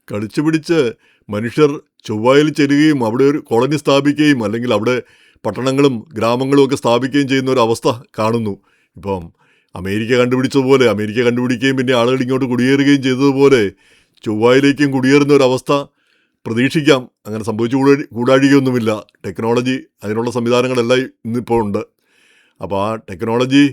കളിച്ചു പിടിച്ച് മനുഷ്യർ ചൊവ്വയിൽ ചെല്ലുകയും അവിടെ ഒരു കോളനി സ്ഥാപിക്കുകയും അല്ലെങ്കിൽ അവിടെ പട്ടണങ്ങളും ഗ്രാമങ്ങളും ഒക്കെ സ്ഥാപിക്കുകയും ചെയ്യുന്ന ഒരു അവസ്ഥ കാണുന്നു. ഇപ്പം അമേരിക്ക കണ്ടുപിടിച്ചതുപോലെ അമേരിക്ക കണ്ടുപിടിക്കുകയും പിന്നെ ആളുകൾ ഇങ്ങോട്ട് കുടിയേറുകയും ചെയ്തതുപോലെ ചൊവ്വയിലേക്കും കുടിയേറുന്ന ഒരവസ്ഥ പ്രതീക്ഷിക്കാം. അങ്ങനെ സംഭവിച്ചു കൂടാഴികയൊന്നുമില്ല. ടെക്നോളജി അതിനുള്ള സംവിധാനങ്ങളെല്ലാം ഇന്നിപ്പോൾ ഉണ്ട്. അപ്പോൾ ആ ടെക്നോളജി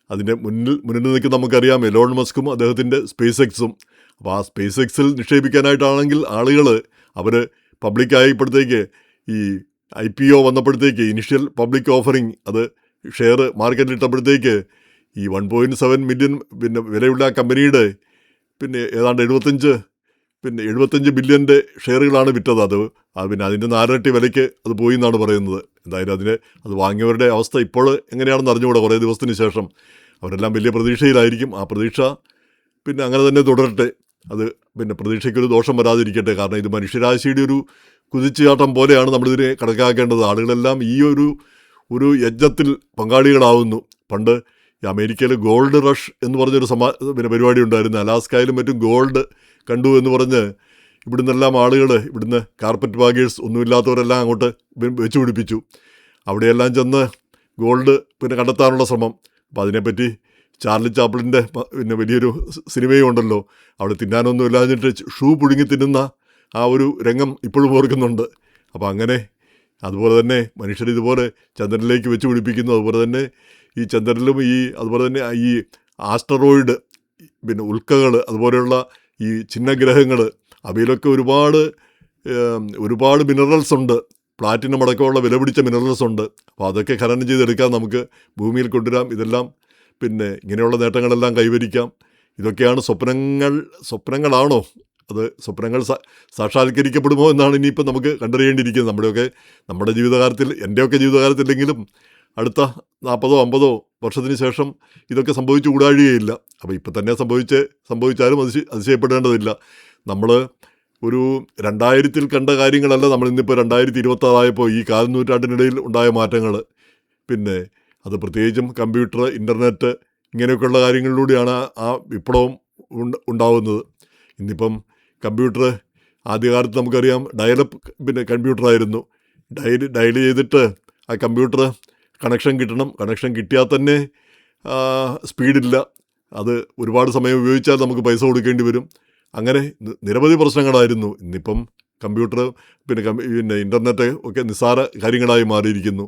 അതിൻ്റെ മുന്നിൽ നിൽക്കുന്ന നമുക്കറിയാം എലോൺ മസ്കും അദ്ദേഹത്തിൻ്റെ സ്പേസ് എക്സും. അപ്പോൾ ആ സ്പേസ് എക്സിൽ നിക്ഷേപിക്കാനായിട്ടാണെങ്കിൽ ആളുകൾ അവർ പബ്ലിക്കായപ്പോഴത്തേക്ക് ഈ IPO വന്നപ്പോഴത്തേക്ക് ഇനിഷ്യൽ പബ്ലിക് ഓഫറിങ് അത് ഷെയർ മാർക്കറ്റിൽ ഇട്ടപ്പോഴത്തേക്ക് ഈ 1.7 മില്യൺ പിന്നെ വിലയുള്ള ആ കമ്പനിയുടെ പിന്നെ ഏതാണ്ട് 75 ബില്യൻ്റെ ഷെയറുകളാണ് വിറ്റത്. പിന്നെ അതിൻ്റെ 4 ഇരട്ടി വിലയ്ക്ക് അത് പോയി എന്നാണ് പറയുന്നത്. എന്തായാലും അത് വാങ്ങിയവരുടെ അവസ്ഥ ഇപ്പോൾ എങ്ങനെയാണെന്ന് അറിഞ്ഞുകൂടാ. കുറേ ദിവസത്തിന് ശേഷം അവരെല്ലാം വലിയ പ്രതീക്ഷയിലായിരിക്കും. ആ പ്രതീക്ഷ പിന്നെ അങ്ങനെ തന്നെ തുടരട്ടെ. അത് പിന്നെ പ്രതീക്ഷയ്ക്കൊരു ദോഷം വരാതിരിക്കട്ടെ. കാരണം ഇത് മനുഷ്യരാശിയുടെ ഒരു കുതിച്ചുചാട്ടം പോലെയാണ് നമ്മളിതിനെ കണക്കാക്കേണ്ടത്. ആളുകളെല്ലാം ഈ ഒരു യജ്ഞത്തിൽ പങ്കാളികളാവുന്നു. പണ്ട് ഈ അമേരിക്കയിൽ ഗോൾഡ് റഷ് എന്ന് പറഞ്ഞൊരു പിന്നെ പരിപാടി ഉണ്ടായിരുന്നു. അലാസ്കയിലും മറ്റും ഗോൾഡ് കണ്ടു എന്ന് പറഞ്ഞ് ഇവിടുന്നെല്ലാം ആളുകൾ, ഇവിടുന്ന് കാർപ്പറ്റ് ബാഗേഴ്സ് ഒന്നുമില്ലാത്തവരെല്ലാം അങ്ങോട്ട് വെച്ച് പിടിപ്പിച്ചു. അവിടെയെല്ലാം ചെന്ന് ഗോൾഡ് പിന്നെ കണ്ടെത്താനുള്ള ശ്രമം. അപ്പോൾ അതിനെപ്പറ്റി ചാർലി ചാപ്ലിൻ്റെ പിന്നെ വലിയൊരു സിനിമയും ഉണ്ടല്ലോ. അവിടെ തിന്നാനൊന്നും ഇല്ലാഞ്ഞിട്ട് ഷൂ പുഴുങ്ങി തിന്നുന്ന ആ ഒരു രംഗം ഇപ്പോഴും ഓർക്കുന്നുണ്ട്. അപ്പോൾ അങ്ങനെ അതുപോലെ തന്നെ മനുഷ്യർ ഇതുപോലെ ചന്ദ്രനിലേക്ക് വെച്ച് പിടിപ്പിക്കുന്നു. അതുപോലെ തന്നെ ഈ ചന്ദ്രനിലും അതുപോലെ തന്നെ ഈ ആസ്റ്ററോയിഡ് പിന്നെ ഉൽക്കകൾ അതുപോലെയുള്ള ഈ ചിഹ്നഗ്രഹങ്ങൾ അവയിലൊക്കെ ഒരുപാട് മിനറൽസ് ഉണ്ട്. പ്ലാറ്റിനം അടക്കമുള്ള വിലപിടിച്ച മിനറൽസ് ഉണ്ട്. അപ്പോൾ അതൊക്കെ ഖനനം ചെയ്തെടുക്കാൻ നമുക്ക് ഭൂമിയിൽ കൊണ്ടുവരാം. ഇതെല്ലാം പിന്നെ ഇങ്ങനെയുള്ള നേട്ടങ്ങളെല്ലാം കൈവരിക്കാം. ഇതൊക്കെയാണ് സ്വപ്നങ്ങളാണോ? അത് സ്വപ്നങ്ങൾ സാക്ഷാത്കരിക്കപ്പെടുമോ എന്നാണ് ഇനിയിപ്പോൾ നമുക്ക് കണ്ടറിയേണ്ടിയിരിക്കുന്നത്. നമ്മുടെ ജീവിതകാലത്തിൽ, എൻ്റെയൊക്കെ ജീവിതകാലത്തില്ലെങ്കിലും അടുത്ത 40-50 വർഷത്തിന് ശേഷം ഇതൊക്കെ സംഭവിച്ചു കൂടാഴികയില്ല. അപ്പോൾ ഇപ്പം തന്നെ സംഭവിച്ചാലും അതിശയപ്പെടേണ്ടതില്ല. നമ്മൾ ഒരു 2000-ൽ കണ്ട കാര്യങ്ങളല്ല നമ്മൾ ഇന്നിപ്പോൾ 2026 ഈ കാൽനൂറ്റാണ്ടിനിടയിൽ ഉണ്ടായ മാറ്റങ്ങൾ. പിന്നെ അത് പ്രത്യേകിച്ചും കമ്പ്യൂട്ടർ, ഇൻ്റർനെറ്റ് ഇങ്ങനെയൊക്കെയുള്ള കാര്യങ്ങളിലൂടെയാണ് ആ വിപ്ലവം ഉണ്ടാവുന്നത്. ഇന്നിപ്പം കമ്പ്യൂട്ടർ ആദ്യകാലത്ത് നമുക്കറിയാം ഡയലപ്പ് പിന്നെ കമ്പ്യൂട്ടറായിരുന്നു. ഡയൽ ചെയ്തിട്ട് ആ കമ്പ്യൂട്ടർ കണക്ഷൻ കിട്ടണം. കണക്ഷൻ കിട്ടിയാൽ തന്നെ സ്പീഡില്ല. അത് ഒരുപാട് സമയം ഉപയോഗിച്ചാൽ നമുക്ക് പൈസ കൊടുക്കേണ്ടി വരും. അങ്ങനെ നിരവധി പ്രശ്നങ്ങളായിരുന്നു. ഇന്നിപ്പം കമ്പ്യൂട്ടർ പിന്നെ ഇൻ്റർനെറ്റ് ഒക്കെ നിസ്സാര കാര്യങ്ങളായി മാറിയിരിക്കുന്നു.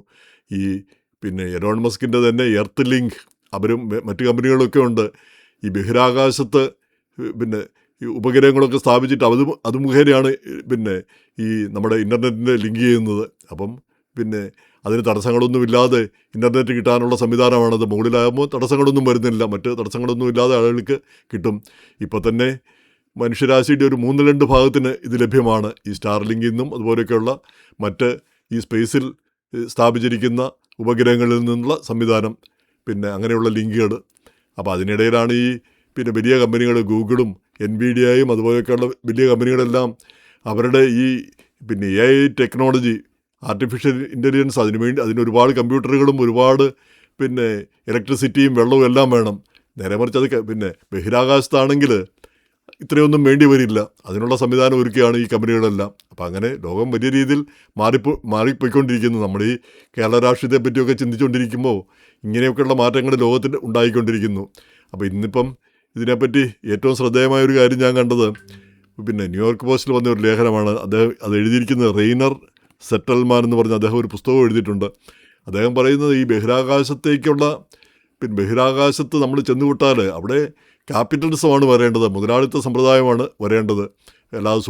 പിന്നെ എലോൺ മസ്കിൻ്റെ തന്നെ എർത്ത് ലിങ്ക് അവരും മറ്റു കമ്പനികളൊക്കെ ഉണ്ട്. ഈ ബഹിരാകാശത്ത് പിന്നെ ഈ ഉപഗ്രഹങ്ങളൊക്കെ സ്ഥാപിച്ചിട്ട് അത് മുഖേനയാണ് പിന്നെ ഈ നമ്മുടെ ഇൻ്റർനെറ്റിനെ ലിങ്ക് ചെയ്യുന്നത്. അപ്പം പിന്നെ അതിന് തടസ്സങ്ങളൊന്നുമില്ലാതെ ഇൻ്റർനെറ്റ് കിട്ടാനുള്ള സംവിധാനമാണത്. മുകളിലാകുമ്പോൾ തടസ്സങ്ങളൊന്നും വരുന്നില്ല. മറ്റ് തടസ്സങ്ങളൊന്നും ഇല്ലാതെ ആളുകൾക്ക് കിട്ടും. ഇപ്പോൾ തന്നെ മനുഷ്യരാശിയുടെ ഒരു 3-2 ഭാഗത്തിന് ഇത് ലഭ്യമാണ്. ഈ സ്റ്റാർലിങ്കിൽ നിന്നും അതുപോലെയൊക്കെയുള്ള മറ്റ് ഈ സ്പേസിൽ സ്ഥാപിച്ചിരിക്കുന്ന ഉപഗ്രഹങ്ങളിൽ നിന്നുള്ള സംവിധാനം, പിന്നെ അങ്ങനെയുള്ള ലിങ്കുകൾ. അപ്പോൾ അതിനിടയിലാണ് പിന്നെ വലിയ കമ്പനികൾ ഗൂഗിളും NVIDIAയും അതുപോലെയൊക്കെയുള്ള വലിയ കമ്പനികളെല്ലാം അവരുടെ പിന്നെ AI ടെക്നോളജി, ആർട്ടിഫിഷ്യൽ ഇൻ്റലിജൻസ് അതിനൊരുപാട് കമ്പ്യൂട്ടറുകളും ഒരുപാട് പിന്നെ ഇലക്ട്രിസിറ്റിയും വെള്ളവും എല്ലാം വേണം. നേരെ മറിച്ച് അത് പിന്നെ ബഹിരാകാശത്താണെങ്കിൽ ഇത്രയൊന്നും വേണ്ടി വരില്ല. അതിനുള്ള സംവിധാനം ഒരുക്കുകയാണ് ഈ കമ്പനികളെല്ലാം. അപ്പോൾ അങ്ങനെ ലോകം വലിയ രീതിയിൽ മാറിപ്പോയിക്കൊണ്ടിരിക്കുന്നു. നമ്മൾ ഈ കേരള രാഷ്ട്രീയത്തെ പറ്റിയൊക്കെ ചിന്തിച്ചുകൊണ്ടിരിക്കുമ്പോൾ ഇങ്ങനെയൊക്കെയുള്ള മാറ്റങ്ങൾ ലോകത്തിൽ ഉണ്ടായിക്കൊണ്ടിരിക്കുന്നു. അപ്പോൾ ഇന്നിപ്പം ഇതിനെപ്പറ്റി ഏറ്റവും ശ്രദ്ധേയമായൊരു കാര്യം ഞാൻ കണ്ടത് പിന്നെ ന്യൂയോർക്ക് പോസ്റ്റിൽ വന്ന ഒരു ലേഖനമാണ്. അത് എഴുതിയിരിക്കുന്നത് റെയ്നർ സെറ്റൽമാൻ എന്ന് പറഞ്ഞ അദ്ദേഹം ഒരു പുസ്തകം എഴുതിയിട്ടുണ്ട്. അദ്ദേഹം പറയുന്നത് ഈ ബഹിരാകാശത്ത് നമ്മൾ ചെന്നുവിട്ടാൽ അവിടെ ക്യാപിറ്റലിസമാണ് വരേണ്ടത്, മുതലാളിത്ത സമ്പ്രദായമാണ് വരേണ്ടത്. അല്ലാതെ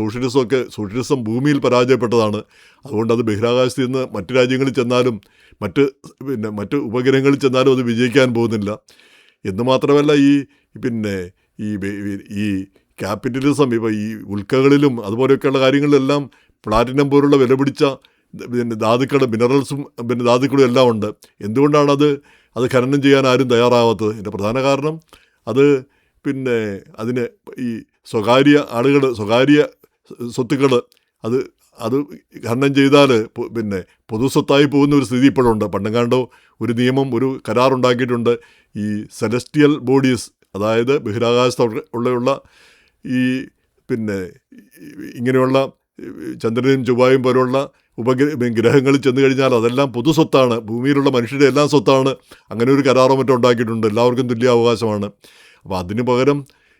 സോഷ്യലിസം ഭൂമിയിൽ പരാജയപ്പെട്ടതാണ്. അതുകൊണ്ട് അത് ബഹിരാകാശത്ത് നിന്ന് മറ്റു രാജ്യങ്ങളിൽ ചെന്നാലും മറ്റ് ഉപഗ്രഹങ്ങളിൽ ചെന്നാലും അത് വിജയിക്കാൻ പോകുന്നില്ല. എന്ന് മാത്രമല്ല പിന്നെ ഈ ക്യാപിറ്റലിസം ഇപ്പോൾ ഈ ഉൽക്കകളിലും അതുപോലെയൊക്കെയുള്ള കാര്യങ്ങളിലെല്ലാം പ്ലാറ്റിനം പോലുള്ള വിലപിടിച്ച പിന്നെ മിനറൽസും പിന്നെ ധാതുക്കളും എല്ലാം ഉണ്ട്. എന്തുകൊണ്ടാണ് അത് ഖനനം ചെയ്യാൻ ആരും തയ്യാറാവാത്തത്? ഇതിൻ്റെ പ്രധാന കാരണം അത് പിന്നെ അതിന് ഈ സ്വകാര്യ സ്വത്തുക്കൾ അത് ഖനനം ചെയ്താൽ പിന്നെ പൊതുസ്വത്തായി പോകുന്ന ഒരു സ്ഥിതി ഇപ്പോഴുണ്ട്. പണ്ടെങ്ങാണ്ടോ ഒരു കരാറുണ്ടാക്കിയിട്ടുണ്ട്. ഈ സെലസ്റ്റിയൽ ബോഡീസ്, അതായത് ബഹിരാകാശത്തുള്ള ഈ പിന്നെ ഇങ്ങനെയുള്ള ചന്ദ്രനും ചൊവ്വായും പോലുള്ള ഗ്രഹങ്ങളിൽ ചെന്ന് കഴിഞ്ഞാൽ അതെല്ലാം പൊതു സ്വത്താണ്, ഭൂമിയിലുള്ള മനുഷ്യരുടെ എല്ലാം സ്വത്താണ്. അങ്ങനെ ഒരു കരാറോ മറ്റോ ഉണ്ടാക്കിയിട്ടുണ്ട്, എല്ലാവർക്കും തുല്യ അവകാശമാണ്. അപ്പോൾ അതിന് പകരം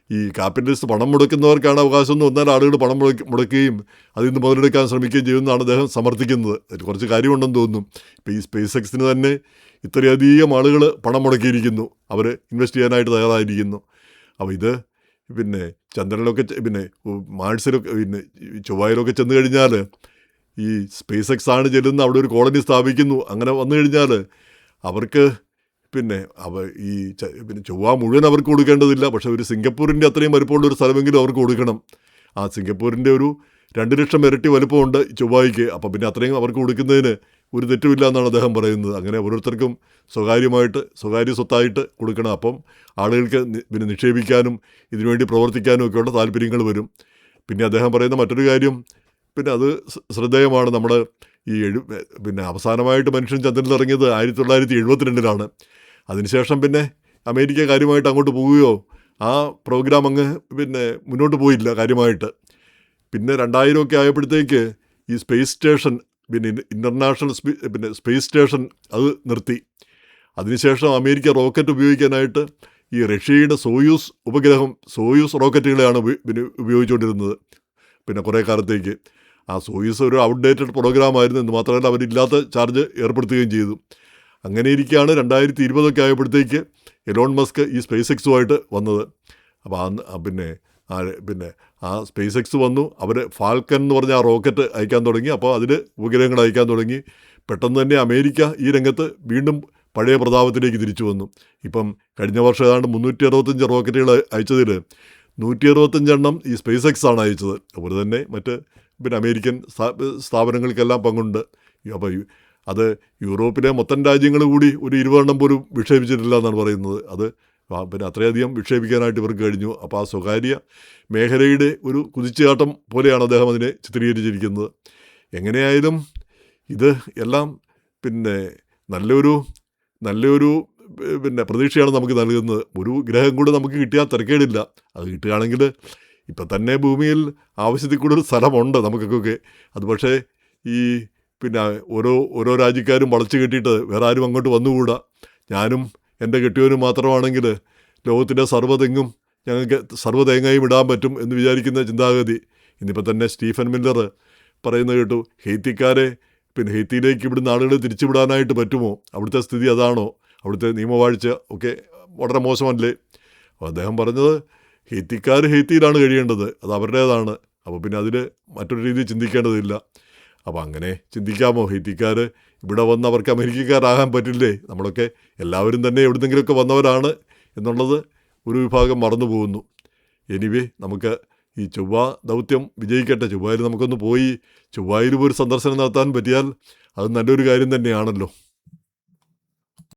ഈ ക്യാപിറ്റലിസ്റ്റ് പണം മുടക്കുന്നവർക്കാണ് അവകാശം എന്ന് വന്നാൽ ആളുകൾ പണം മുടക്കുകയും അതിൽ നിന്ന് മുതലെടുക്കാൻ ശ്രമിക്കുകയും ചെയ്യുമെന്നാണ് അദ്ദേഹം സമർത്ഥിക്കുന്നത്. അതിൽ കുറച്ച് കാര്യമുണ്ടെന്ന് തോന്നുന്നു. ഇപ്പോൾ ഈ സ്പേസ് എക്സിന് തന്നെ ഇത്രയധികം ആളുകൾ പണം മുടക്കിയിരിക്കുന്നു, അവർ ഇൻവെസ്റ്റ് ചെയ്യാനായിട്ട് തയ്യാറായിരിക്കുന്നു. അപ്പോൾ ഇത് പിന്നെ ചന്ദ്രനിലൊക്കെ പിന്നെ മാഴ്സിലൊക്കെ പിന്നെ ചൊവ്വായിലൊക്കെ ചെന്ന് കഴിഞ്ഞാൽ ഈ സ്പേസ് എക്സ് ആണ് ചെല്ലുന്ന അവിടെ ഒരു കോളനി സ്ഥാപിക്കുന്നു. അങ്ങനെ വന്നു കഴിഞ്ഞാൽ അവർക്ക് പിന്നെ പിന്നെ ചൊവ്വ മുഴുവൻ അവർക്ക് കൊടുക്കേണ്ടതില്ല, പക്ഷേ ഒരു സിംഗപ്പൂരിൻ്റെ അത്രയും വലുപ്പമുള്ളൊരു സ്ഥലമെങ്കിലും അവർക്ക് കൊടുക്കണം. ആ സിംഗപ്പൂരിൻ്റെ ഒരു 2 ലക്ഷം ഇരട്ടി വലുപ്പമുണ്ട് ചൊവ്വായിക്ക്. അപ്പം പിന്നെ അത്രയും അവർക്ക് കൊടുക്കുന്നതിന് ഒരു തെറ്റുമില്ല എന്നാണ് അദ്ദേഹം പറയുന്നത്. അങ്ങനെ ഓരോരുത്തർക്കും സ്വകാര്യ സ്വത്തായിട്ട് കൊടുക്കണം. അപ്പം ആളുകൾക്ക് പിന്നെ നിക്ഷേപിക്കാനും ഇതിനുവേണ്ടി പ്രവർത്തിക്കാനും ഒക്കെയുള്ള താല്പര്യങ്ങൾ വരും. പിന്നെ അദ്ദേഹം പറയുന്ന മറ്റൊരു കാര്യം, പിന്നെ അത് ശ്രദ്ധേയമാണ്. നമ്മൾ ഈ പിന്നെ അവസാനമായിട്ട് മനുഷ്യൻ ചന്ദ്രനിൽ ഇറങ്ങിയത് 1972 അതിനുശേഷം പിന്നെ അമേരിക്ക കാര്യമായിട്ട് അങ്ങോട്ട് പോവുകയോ ആ പ്രോഗ്രാം അങ്ങ് പിന്നെ മുന്നോട്ട് പോയില്ല കാര്യമായിട്ട്. പിന്നെ 2000 ആയപ്പോഴത്തേക്ക് ഈ സ്പേസ് സ്റ്റേഷൻ പിന്നെ ഇൻ്റർനാഷണൽ പിന്നെ സ്പേസ് സ്റ്റേഷൻ അത് നിർത്തി. അതിനുശേഷം അമേരിക്ക റോക്കറ്റ് ഉപയോഗിക്കാനായിട്ട് ഈ റഷ്യയുടെ സോയൂസ് റോക്കറ്റുകളെയാണ് പിന്നെ ഉപയോഗിച്ചുകൊണ്ടിരുന്നത് പിന്നെ കുറേ കാലത്തേക്ക്. ആ സോയൂസ് ഒരു ഔട്ട്ഡേറ്റഡ് പ്രോഗ്രാമായിരുന്നു എന്ന് മാത്രമല്ല അവരില്ലാത്ത ചാർജ് ഏർപ്പെടുത്തുകയും ചെയ്തു. അങ്ങനെ ഇരിക്കുകയാണ് 2020 ആയപ്പോഴത്തേക്ക് എലോൺ മസ്ക് ഈ സ്പേസ് എക്സുമായിട്ട് വന്നത്. അപ്പോൾ പിന്നെ ആ സ്പേസ് എക്സ് വന്നു, അവർ ഫാൽക്കൺ എന്ന് പറഞ്ഞ ആ റോക്കറ്റ് അയക്കാൻ തുടങ്ങി. അപ്പോൾ അതിൽ ഉപഗ്രഹങ്ങൾ അയക്കാൻ തുടങ്ങി. പെട്ടെന്ന് തന്നെ അമേരിക്ക ഈ രംഗത്ത് വീണ്ടും പഴയ പ്രതാപത്തിലേക്ക് തിരിച്ചു വന്നു. ഇപ്പം കഴിഞ്ഞ വർഷം ഏതാണ്ട് 365 റോക്കറ്റുകൾ അയച്ചതിൽ 165 എണ്ണം ഈ സ്പേസ് എക്സ് ആണ് അയച്ചത്. അതുപോലെ തന്നെ മറ്റ് പിന്നെ അമേരിക്കൻ സ്ഥാപനങ്ങൾക്കെല്ലാം പങ്കുണ്ട്. അപ്പോൾ അത് യൂറോപ്പിലെ മൊത്തം രാജ്യങ്ങൾ കൂടി ഒരു 20 എണ്ണം പോലും വിക്ഷേപിച്ചിട്ടില്ല എന്നാണ് പറയുന്നത്. അത് പിന്നെ അത്രയധികം വിക്ഷേപിക്കാനായിട്ട് ഇവർക്ക് കഴിഞ്ഞു. അപ്പോൾ ആ സ്വകാര്യ മേഖലയുടെ ഒരു കുതിച്ചുചാട്ടം പോലെയാണ് അദ്ദേഹം അതിനെ ചിത്രീകരിച്ചിരിക്കുന്നത്. എങ്ങനെയായാലും ഇത് എല്ലാം പിന്നെ നല്ലൊരു പിന്നെ പ്രതീക്ഷയാണ് നമുക്ക് നൽകുന്നത്. ഒരു ഗ്രഹം കൂടെ നമുക്ക് കിട്ടിയാൽ തിരക്കേടില്ല. അത് കിട്ടുകയാണെങ്കിൽ ഇപ്പം തന്നെ ഭൂമിയിൽ ആവശ്യത്തിൽ കൂടുതൽ സ്ഥലമുണ്ട് നമുക്കൊക്കെ. അത് പക്ഷേ ഈ പിന്നെ ഓരോ രാജ്യക്കാരും വളച്ചു കെട്ടിയിട്ട് വേറെ ആരും അങ്ങോട്ട് വന്നുകൂടാ. ഞാനും എൻ്റെ കെട്ടിയവനും മാത്രമാണെങ്കിൽ ലോകത്തിൻ്റെ സർവ്വതെങ്ങും ഞങ്ങൾക്ക് സർവ്വതേങ്ങയും ഇടാൻ പറ്റും എന്ന് വിചാരിക്കുന്ന ചിന്താഗതി. ഇന്നിപ്പോൾ തന്നെ സ്റ്റീഫൻ മില്ലർ പറയുന്നത് കേട്ടു, ഹെയ്ത്തിക്കാരെ പിന്നെ ഹെയ്ത്തിയിലേക്ക് ഇവിടുന്ന് ആളുകളെ തിരിച്ചുവിടാനായിട്ട് പറ്റുമോ? അവിടുത്തെ സ്ഥിതി അതാണോ? അവിടുത്തെ നിയമവാഴ്ച ഒക്കെ വളരെ മോശമല്ലേ? അപ്പോൾ അദ്ദേഹം പറഞ്ഞത് ഹെയ്ത്തിക്കാർ ഹെയ്ത്തിയിലാണ് കഴിയേണ്ടത്, അത് അവരുടേതാണ്. അപ്പോൾ പിന്നെ അതിൽ മറ്റൊരു രീതിയിൽ ചിന്തിക്കേണ്ടതില്ല. അപ്പോൾ അങ്ങനെ ചിന്തിക്കാമോ? ഹെയ്ത്തിക്കാർ ഇവിടെ വന്ന് അവർക്ക് അമേരിക്കക്കാരാകാൻ പറ്റില്ലേ? നമ്മളൊക്കെ എല്ലാവരും തന്നെ എവിടുന്നെങ്കിലുമൊക്കെ വന്നവരാണ് എന്നുള്ളത് ഒരു വിഭാഗം മറന്നു പോകുന്നു. എനിവേ, നമുക്ക് ഈ ചൊവ്വ ദൗത്യം വിജയിക്കട്ടെ. ചൊവ്വയിൽ നമുക്കൊന്ന് പോയി ചൊവ്വയിൽ ഒരു സന്ദർശനം നടത്താൻ പറ്റിയാൽ അത് നല്ലൊരു കാര്യം തന്നെയാണല്ലോ.